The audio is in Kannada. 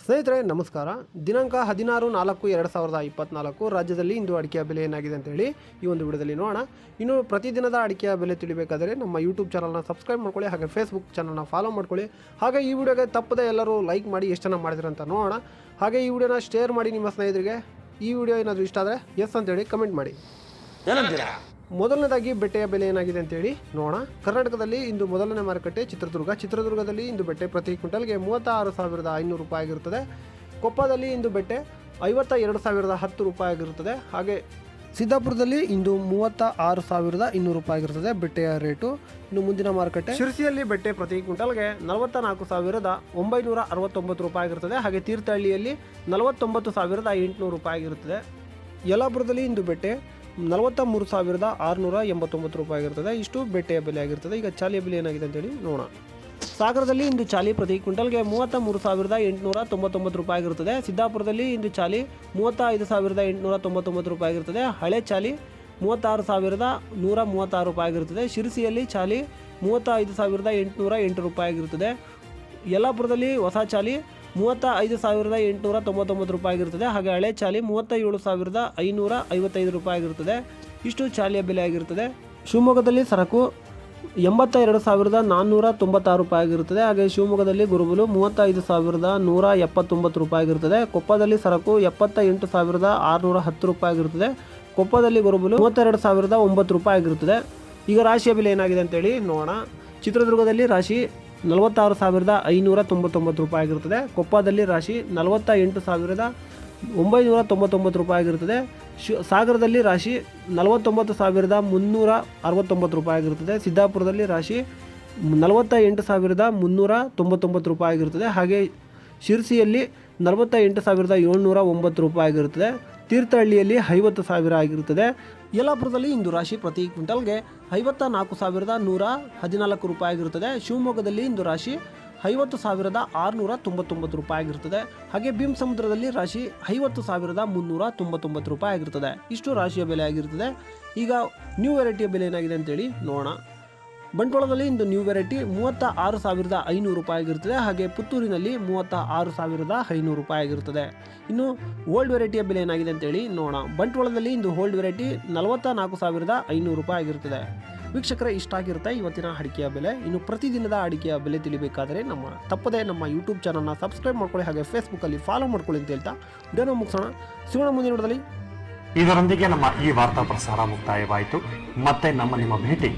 ಸ್ನೇಹಿತರೆ ನಮಸ್ಕಾರ. ದಿನಾಂಕ 16/4/2024 ರಾಜ್ಯದಲ್ಲಿ ಇಂದು ಅಡಿಕೆಯ ಬೆಲೆ ಏನಾಗಿದೆ ಅಂತೇಳಿ ಈ ಒಂದು ವಿಡಿಯೋದಲ್ಲಿ ನೋಡೋಣ. ಇನ್ನು ಪ್ರತಿದಿನದ ಅಡಿಕೆಯ ಬೆಲೆ ತಿಳಿಬೇಕಾದರೆ ನಮ್ಮ ಯೂಟ್ಯೂಬ್ ಚಾನಲ್ನ ಸಬ್ಸ್ಕ್ರೈಬ್ ಮಾಡ್ಕೊಳ್ಳಿ, ಹಾಗೆ ಫೇಸ್ಬುಕ್ ಚಾನಲ್ನ ಫಾಲೋ ಮಾಡ್ಕೊಳ್ಳಿ. ಹಾಗೆ ಈ ವಿಡಿಯೋಗೆ ತಪ್ಪದೆ ಎಲ್ಲರೂ ಲೈಕ್ ಮಾಡಿ ಎಷ್ಟು ಜನ ಮಾಡಿದ್ರೆ ಅಂತ ನೋಡೋಣ. ಹಾಗೆ ಈ ವಿಡಿಯೋನ ಶೇರ್ ಮಾಡಿ ನಿಮ್ಮ ಸ್ನೇಹಿತರಿಗೆ. ಈ ವಿಡಿಯೋ ಏನಾದರೂ ಇಷ್ಟ ಆದರೆ ಎಸ್ ಅಂತೇಳಿ ಕಮೆಂಟ್ ಮಾಡಿ. ಮೊದಲನೇದಾಗಿ ಬೆಟ್ಟೆಯ ಬೆಲೆ ಏನಾಗಿದೆ ಅಂತೇಳಿ ನೋಡೋಣ. ಕರ್ನಾಟಕದಲ್ಲಿ ಇಂದು ಮೊದಲನೇ ಮಾರುಕಟ್ಟೆ ಚಿತ್ರದುರ್ಗದಲ್ಲಿ ಇಂದು ಬೆಟ್ಟೆ ಪ್ರತಿ ಕ್ವಿಂಟಲ್ಗೆ 36,500 ರೂಪಾಯಿ ಆಗಿರುತ್ತದೆ. ಕೊಪ್ಪದಲ್ಲಿ ಇಂದು ಬೆಟ್ಟೆ 52,010 ರೂಪಾಯಿ ಆಗಿರುತ್ತದೆ. ಹಾಗೆ ಸಿದ್ದಾಪುರದಲ್ಲಿ ಇಂದು 36,200 ರೂಪಾಯಿ ಆಗಿರುತ್ತದೆ ಬೆಟ್ಟೆಯ ರೇಟು. ಇನ್ನು ಮುಂದಿನ ಮಾರುಕಟ್ಟೆ ಶಿರಸಿಯಲ್ಲಿ ಬೆಟ್ಟೆ ಪ್ರತಿ ಕ್ವಿಂಟಲ್ಗೆ 44,969 ರೂಪಾಯಿ ಆಗಿರುತ್ತದೆ. ಹಾಗೆ ತೀರ್ಥಹಳ್ಳಿಯಲ್ಲಿ 49,800 ರೂಪಾಯಿ ಆಗಿರುತ್ತದೆ. ಯಲ್ಲಾಪುರದಲ್ಲಿ ಇಂದು ಬೆಟ್ಟೆ 43,689 ರೂಪಾಯಿ ಆಗಿರ್ತದೆ. ಇಷ್ಟು ಬೆಟ್ಟೆಯ ಬೆಲೆ ಆಗಿರ್ತದೆ. ಈಗ ಚಾಲಿಯ ಬೆಲೆ ಏನಾಗಿದೆ ಅಂತೇಳಿ ನೋಡೋಣ. ಸಾಗರದಲ್ಲಿ ಇಂದು ಚಾಲಿ ಪ್ರತಿ ಕ್ವಿಂಟಲ್ಗೆ 33,899 ರೂಪಾಯಿ ಆಗಿರುತ್ತದೆ. ಸಿದ್ದಾಪುರದಲ್ಲಿ ಇಂದು ಚಾಲಿ 35,899 ರೂಪಾಯಿ ಆಗಿರುತ್ತದೆ. ಹಳೆ ಚಾಲಿ 36,136 ರೂಪಾಯಿ ಆಗಿರುತ್ತದೆ. ಶಿರಸಿಯಲ್ಲಿ ಚಾಲಿ 35,808 ರೂಪಾಯಿ ಆಗಿರುತ್ತದೆ. ಯಲ್ಲಾಪುರದಲ್ಲಿ ಹೊಸ ಚಾಲಿ 35,899 ರೂಪಾಯಿ ಆಗಿರುತ್ತದೆ. ಹಾಗೆ ಹಳೆ ಚಾಲಿ 37,555 ರೂಪಾಯಿ ಆಗಿರುತ್ತದೆ. ಇಷ್ಟು ಚಾಲಿಯ ಬೆಲೆ ಆಗಿರುತ್ತದೆ. ಶಿವಮೊಗ್ಗದಲ್ಲಿ ಸರಕು 82,496 ರೂಪಾಯಿ ಆಗಿರುತ್ತದೆ. ಹಾಗೆ ಶಿವಮೊಗ್ಗದಲ್ಲಿ ಗುರುಬಲು 35,179 ರೂಪಾಯಿ ಆಗಿರುತ್ತದೆ. ಕೊಪ್ಪದಲ್ಲಿ ಸರಕು 78,610 ರೂಪಾಯಿ ಆಗಿರುತ್ತದೆ. ಕೊಪ್ಪದಲ್ಲಿ ಗುರುಬಲು 32,009 ರೂಪಾಯಿ ಆಗಿರುತ್ತದೆ. ಈಗ ರಾಶಿಯ ಬೆಲೆ ಏನಾಗಿದೆ ಅಂತೇಳಿ ನೋಡೋಣ. ಚಿತ್ರದುರ್ಗದಲ್ಲಿ ರಾಶಿ 46,599 ರೂಪಾಯಿ ಆಗಿರುತ್ತದೆ. ಕೊಪ್ಪದಲ್ಲಿ ರಾಶಿ 48,999 ರೂಪಾಯಿ ಆಗಿರುತ್ತದೆ. ಸಾಗರದಲ್ಲಿ ರಾಶಿ 49,369 ರೂಪಾಯಿ ಆಗಿರುತ್ತದೆ. ಸಿದ್ದಾಪುರದಲ್ಲಿ ರಾಶಿ 48,399 ರೂಪಾಯಿ ಆಗಿರುತ್ತದೆ. ಹಾಗೆ ಶಿರಸಿಯಲ್ಲಿ 48,709 ರೂಪಾಯಿ ಆಗಿರುತ್ತದೆ. ತೀರ್ಥಹಳ್ಳಿಯಲ್ಲಿ 50,000 ಆಗಿರುತ್ತದೆ. ಯಲ್ಲಾಪುರದಲ್ಲಿ ಇಂದು ರಾಶಿ ಪ್ರತಿ ಕ್ವಿಂಟಲ್ಗೆ 54,114 ರೂಪಾಯಿ ಆಗಿರುತ್ತದೆ. ಶಿವಮೊಗ್ಗದಲ್ಲಿ ಇಂದು ರಾಶಿ 50,699 ರೂಪಾಯಿ ಆಗಿರುತ್ತದೆ. ಹಾಗೆ ಭೀಮಸಮುದ್ರದಲ್ಲಿ ರಾಶಿ 50,399 ರೂಪಾಯಿ ಆಗಿರುತ್ತದೆ. ಇಷ್ಟು ರಾಶಿಯ ಬೆಲೆ ಆಗಿರುತ್ತದೆ. ಈಗ ನ್ಯೂ ವೆರೈಟಿಯ ಬೆಲೆ ಏನಾಗಿದೆ ಅಂತೇಳಿ ನೋಡೋಣ. ಬಂಟ್ವಾಳದಲ್ಲಿ ಇಂದು ನ್ಯೂ ವೆರೈಟಿ 36,500 ರೂಪಾಯಿ ಆಗಿರುತ್ತದೆ. ಹಾಗೆ ಪುತ್ತೂರಿನಲ್ಲಿ 36,500 ರೂಪಾಯಿ ಆಗಿರುತ್ತದೆ. ಇನ್ನು ಓಲ್ಡ್ ವೆರೈಟಿಯ ಬೆಲೆ ಏನಾಗಿದೆ ಅಂತೇಳಿ ನೋಡೋಣ. ಬಂಟ್ವಾಳದಲ್ಲಿ ಇಂದು ಓಲ್ಡ್ ವೆರೈಟಿ 44,500 ರೂಪಾಯಿ ಆಗಿರುತ್ತದೆ. ವೀಕ್ಷಕರೇ, ಇಷ್ಟ ಆಗಿರುತ್ತೆ ಇವತ್ತಿನ ಅಡಿಕೆಯ ಬೆಲೆ. ಇನ್ನು ಪ್ರತಿದಿನದ ಅಡಿಕೆಯ ಬೆಲೆ ತಿಳಿಬೇಕಾದರೆ ತಪ್ಪದೆ ನಮ್ಮ ಯೂಟ್ಯೂಬ್ ಚಾನಲ್ನ ಸಬ್ಸ್ಕ್ರೈಬ್ ಮಾಡ್ಕೊಳ್ಳಿ, ಹಾಗೆ ಫೇಸ್ಬುಕ್ಕಲ್ಲಿ ಫಾಲೋ ಮಾಡ್ಕೊಳ್ಳಿ ಅಂತ ಹೇಳ್ತಾ ವಿಡಿಯೋನ ಮುಗಿಸೋಣ. ಸಿಗೋಣ ಮುಂದಿನ ವಿಡಿಯೋದಲ್ಲಿ. ಇದರೊಂದಿಗೆ ನಮ್ಮ ಈ ವಾರ್ತಾ ಪ್ರಸಾರ ಮುಕ್ತಾಯವಾಯಿತು. ಮತ್ತೆ ನಿಮ್ಮ ಭೇಟಿ